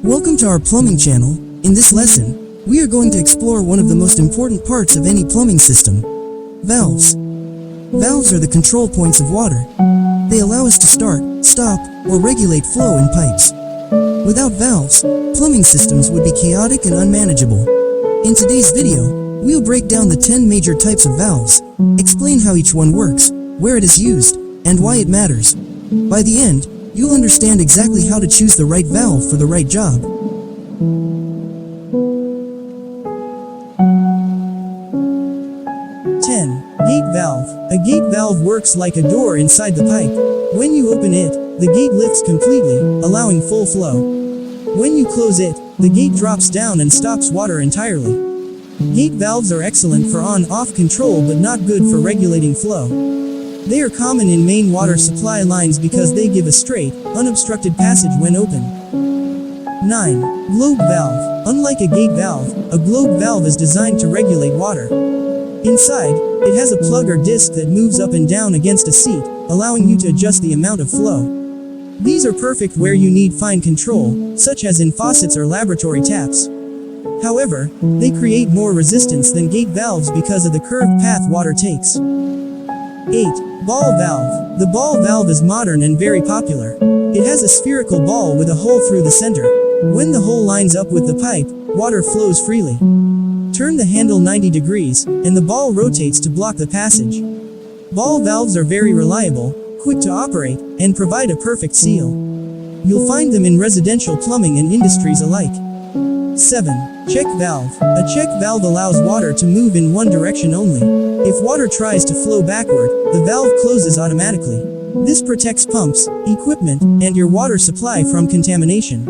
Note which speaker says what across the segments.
Speaker 1: Welcome to our plumbing channel. In this lesson, we are going to explore one of the most important parts of any plumbing system: valves. Valves are the control points of water. They allow us to start, stop, or regulate flow in pipes. Without valves, plumbing systems would be chaotic and unmanageable. In today's video, we'll break down the 10 major types of valves, explain how each one works, where it is used, and why it matters. By the end, you'll understand exactly how to choose the right valve for the right job. 10. Gate valve. A gate valve works like a door inside the pipe. When you open it, the gate lifts completely, allowing full flow. When you close it, the gate drops down and stops water entirely. Gate valves are excellent for on-off control but not good for regulating flow. They are common in main water supply lines because they give a straight, unobstructed passage when open. 9. Globe valve. Unlike a gate valve, a globe valve is designed to regulate water. Inside, it has a plug or disc that moves up and down against a seat, allowing you to adjust the amount of flow. These are perfect where you need fine control, such as in faucets or laboratory taps. However, they create more resistance than gate valves because of the curved path water takes. 8. Ball valve. The ball valve is modern and very popular. It has a spherical ball with a hole through the center. When the hole lines up with the pipe, water flows freely. Turn the handle 90 degrees, and the ball rotates to block the passage. Ball valves are very reliable, quick to operate, and provide a perfect seal. You'll find them in residential plumbing and industries alike. 7. Check valve. A check valve allows water to move in one direction only. If water tries to flow backward, the valve closes automatically. This protects pumps, equipment, and your water supply from contamination.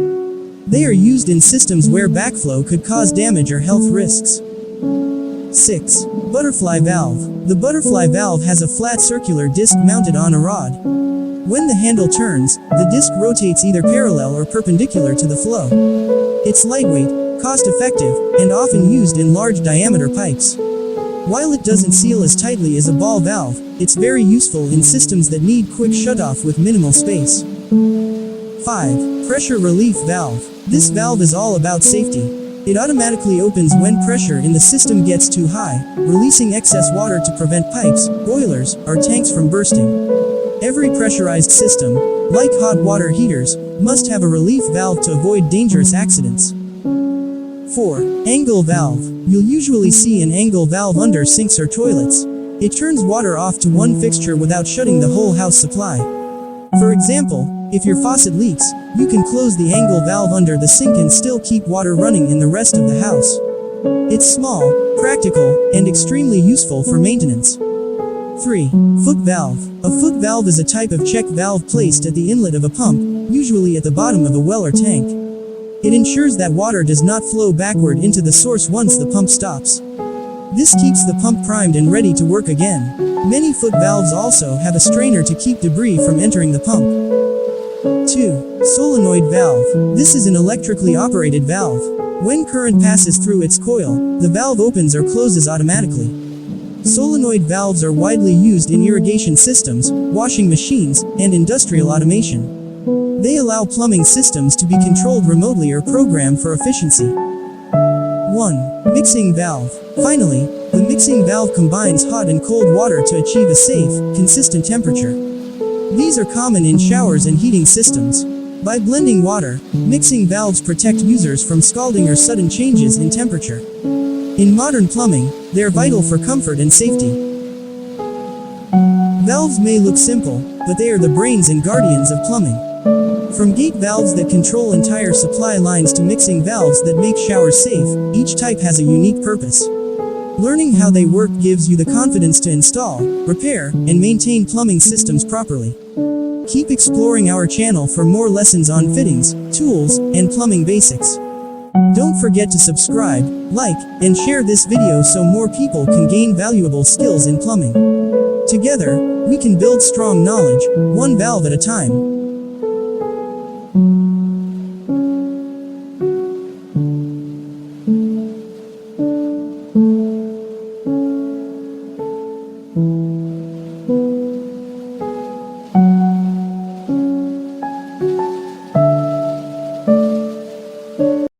Speaker 1: They are used in systems where backflow could cause damage or health risks. 6. Butterfly valve. The butterfly valve has a flat circular disc mounted on a rod. When the handle turns, the disc rotates either parallel or perpendicular to the flow. It's lightweight, cost-effective, and often used in large diameter pipes. While it doesn't seal as tightly as a ball valve, it's very useful in systems that need quick shutoff with minimal space. 5. Pressure relief valve. This valve is all about safety. It automatically opens when pressure in the system gets too high, releasing excess water to prevent pipes, boilers, or tanks from bursting. Every pressurized system, like hot water heaters, must have a relief valve to avoid dangerous accidents. 4. Angle valve. You'll usually see an angle valve under sinks or toilets. It turns water off to one fixture without shutting the whole house supply. For example, if your faucet leaks, you can close the angle valve under the sink and still keep water running in the rest of the house. It's small, practical, and extremely useful for maintenance. 3. Foot valve. A foot valve is a type of check valve placed at the inlet of a pump, usually at the bottom of a well or tank. It ensures that water does not flow backward into the source once the pump stops. This keeps the pump primed and ready to work again. Many foot valves also have a strainer to keep debris from entering the pump. 2. Solenoid valve. This is an electrically operated valve. When current passes through its coil, the valve opens or closes automatically. Solenoid valves are widely used in irrigation systems, washing machines, and industrial automation. They allow plumbing systems to be controlled remotely or programmed for efficiency. 1. Mixing valve. Finally, the mixing valve combines hot and cold water to achieve a safe, consistent temperature. These are common in showers and heating systems. By blending water, mixing valves protect users from scalding or sudden changes in temperature. In modern plumbing, they are vital for comfort and safety. Valves may look simple, but they are the brains and guardians of plumbing. From gate valves that control entire supply lines to mixing valves that make showers safe, each type has a unique purpose. Learning how they work gives you the confidence to install, repair, and maintain plumbing systems properly. Keep exploring our channel for more lessons on fittings, tools, and plumbing basics. Don't forget to subscribe, like, and share this video so more people can gain valuable skills in plumbing. Together, we can build strong knowledge, one valve at a time.